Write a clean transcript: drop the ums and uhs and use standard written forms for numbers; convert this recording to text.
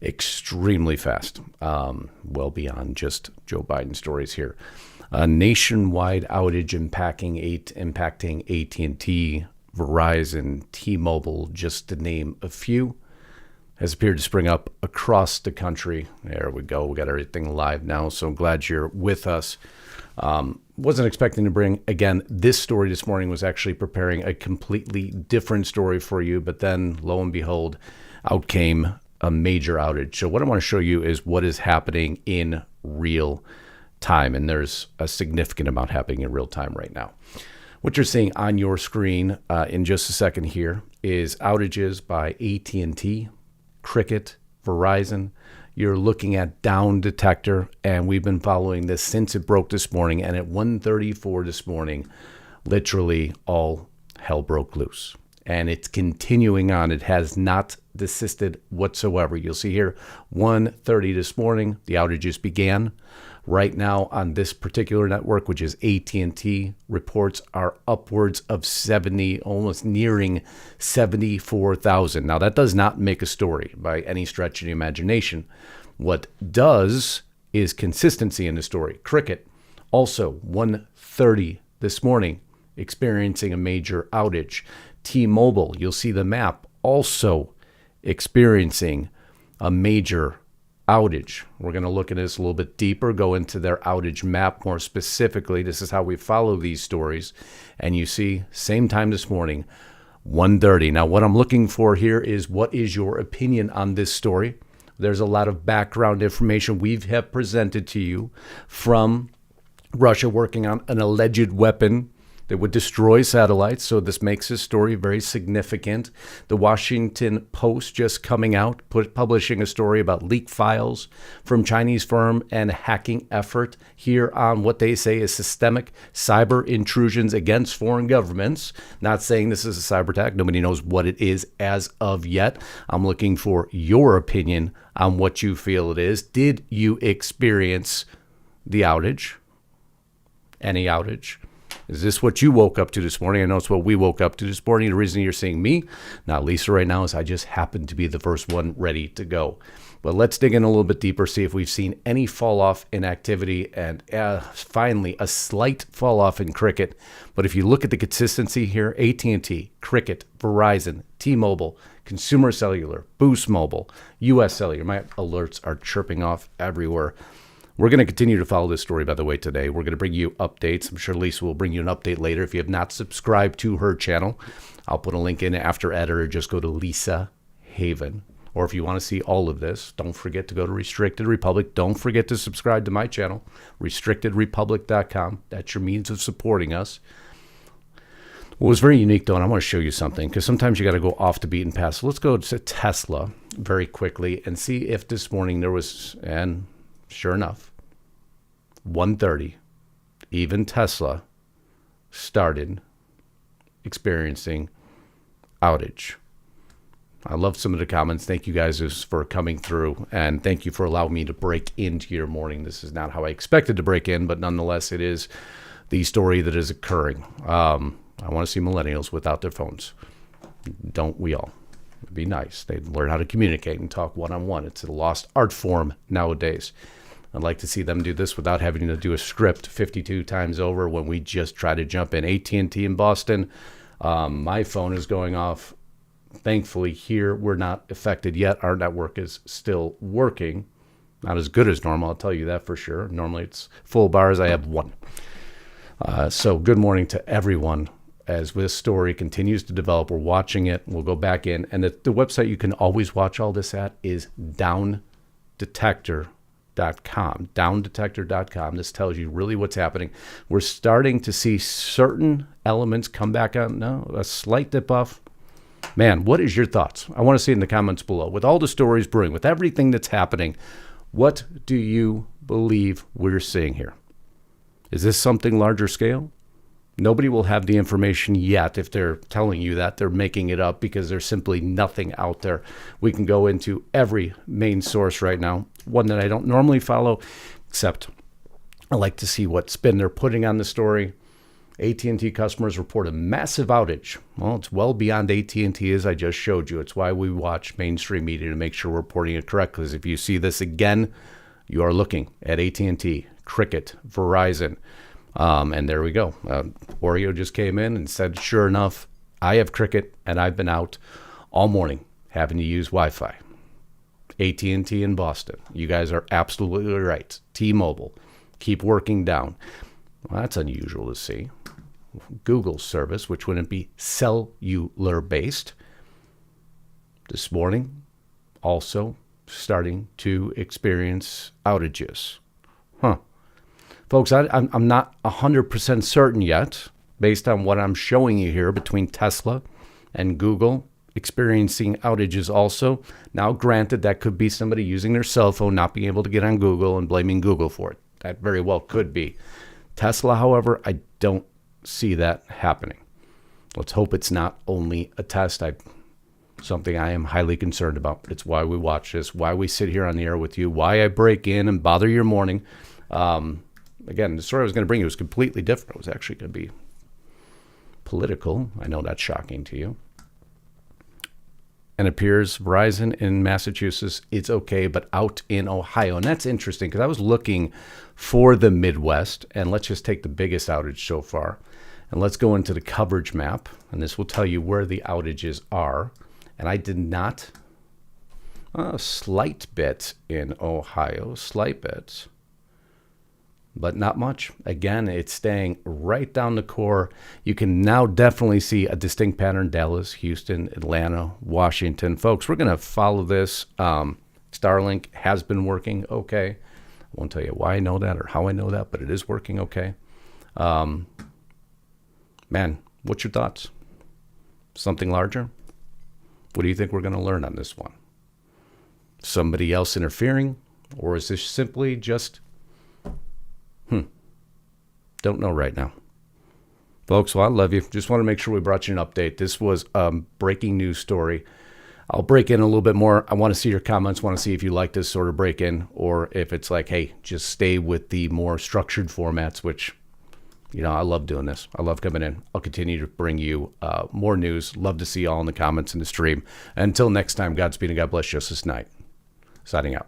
extremely fast, well beyond just Joe Biden stories here. A nationwide outage impacting AT&T, Verizon, T-Mobile, just to name a few, has appeared to spring up across the country. There we go. We got everything live now, so I'm glad you're with us. Wasn't expecting to bring, again, this story this morning. Was actually preparing a completely different story for you, but then, lo and behold, out came a major outage. So what I want to show you is what is happening in real time, and there's a significant amount happening in real time right now. What you're seeing on your screen in just a second here is outages by AT&T, Cricket, Verizon. You're looking at down detector, and we've been following this since it broke this morning, and at 1:34 this morning, literally all hell broke loose. And it's continuing on. It has not desisted whatsoever. You'll see here, 1:30 this morning, the outages began. Right now on this particular network, which is AT&T, reports are upwards of 70, almost nearing 74,000. Now, that does not make a story by any stretch of the imagination. What does is consistency in the story. Cricket, also 1:30 this morning, experiencing a major outage. T-Mobile, you'll see the map, also experiencing a major outage. We're going to look at this a little bit deeper, go into their outage map more specifically. This is how we follow these stories. And you see, same time this morning, 1:30. Now, what I'm looking for here is, what is your opinion on this story? There's a lot of background information we have presented to you from Russia working on an alleged weapon that would destroy satellites. So this makes this story very significant. The Washington Post just coming out, publishing a story about leaked files from Chinese firm and a hacking effort here on what they say is systemic cyber intrusions against foreign governments. Not saying this is a cyber attack. Nobody knows what it is as of yet. I'm looking for your opinion on what you feel it is. Did you experience the outage? Any outage? Is this what you woke up to this morning? I know it's what we woke up to this morning. The reason you're seeing me, not Lisa, right now is I just happen to be the first one ready to go. But let's dig in a little bit deeper, see if we've seen any fall off in activity, and finally a slight fall off in Cricket. But if you look at the consistency here, AT&T, Cricket, Verizon, T-Mobile, Consumer Cellular, Boost Mobile, US Cellular, my alerts are chirping off everywhere. We're going to continue to follow this story, by the way, today. We're going to bring you updates. I'm sure Lisa will bring you an update later. If you have not subscribed to her channel, I'll put a link in after editor. Just go to Lisa Haven. Or if you want to see all of this, don't forget to go to Restricted Republic. Don't forget to subscribe to my channel, restrictedrepublic.com. That's your means of supporting us. What was very unique, though, and I want to show you something, because sometimes you got to go off the beaten path. So let's go to Tesla very quickly and see if this morning there was, and sure enough, 1:30, even Tesla started experiencing outage. I love some of the comments. Thank you guys for coming through, and thank you for allowing me to break into your morning. This is not how I expected to break in, but nonetheless, it is the story that is occurring. I want to see millennials without their phones. Don't we all? It'd be nice. They'd learn how to communicate and talk one-on-one. It's a lost art form nowadays. I'd like to see them do this without having to do a script 52 times over when we just try to jump in. AT&T in Boston, my phone is going off. Thankfully, here we're not affected yet. Our network is still working. Not as good as normal, I'll tell you that for sure. Normally it's full bars. I have one. So good morning to everyone. As this story continues to develop, we're watching it. We'll go back in. And the website you can always watch all this at is downdetector.com. Downdetector.com. This tells you really what's happening. We're starting to see certain elements come back on. No, a slight dip off. Man, what is your thoughts? I want to see in the comments below. With all the stories brewing, with everything that's happening, what do you believe we're seeing here? Is this something larger scale? Nobody will have the information yet. If they're telling you that, they're making it up because there's simply nothing out there. We can go into every main source right now, one that I don't normally follow, except I like to see what spin they're putting on the story. AT&T customers report a massive outage. Well, it's well beyond AT&T, as I just showed you. It's why we watch mainstream media to make sure we're reporting it correctly. Because if you see this again, you are looking at AT&T, Cricket, Verizon, and there we go. Oreo just came in and said, sure enough, I have Cricket, and I've been out all morning having to use Wi-Fi. AT&T in Boston. You guys are absolutely right. T-Mobile, keep working down. Well, that's unusual to see. Google's service, which wouldn't be cellular based, this morning also starting to experience outages. Folks, I'm not 100% certain yet, based on what I'm showing you here between Tesla and Google experiencing outages also. Now, granted, that could be somebody using their cell phone, not being able to get on Google and blaming Google for it. That very well could be. Tesla, however, I don't see that happening. Let's hope it's not only a test. Something I am highly concerned about. It's why we watch this, why we sit here on the air with you, why I break in and bother your morning. Again, the story I was going to bring you was completely different. It was actually going to be political. I know that's shocking to you. And it appears Verizon in Massachusetts, it's okay, but out in Ohio. And that's interesting because I was looking for the Midwest, and let's just take the biggest outage so far. And let's go into the coverage map, and this will tell you where the outages are. And I did not, a slight bit in Ohio, slight bit, but not much. Again, it's staying right down the core. You can now definitely see a distinct pattern: Dallas, Houston, Atlanta, Washington. Folks, we're going to follow this. Starlink has been working okay. I won't tell you why I know that or how I know that, but it is working okay. Man, what's your thoughts? Something larger? What do you think we're going to learn on this one? Somebody else interfering? Or is this simply just... Don't know right now. Folks, well, I love you. Just want to make sure we brought you an update. This was a breaking news story. I'll break in a little bit more. I want to see your comments. Want to see if you like this sort of break in, or if it's like, hey, just stay with the more structured formats, which, you know, I love doing this. I love coming in. I'll continue to bring you more news. Love to see you all in the comments in the stream. Until next time, Godspeed and God bless. Justus Knight, signing out.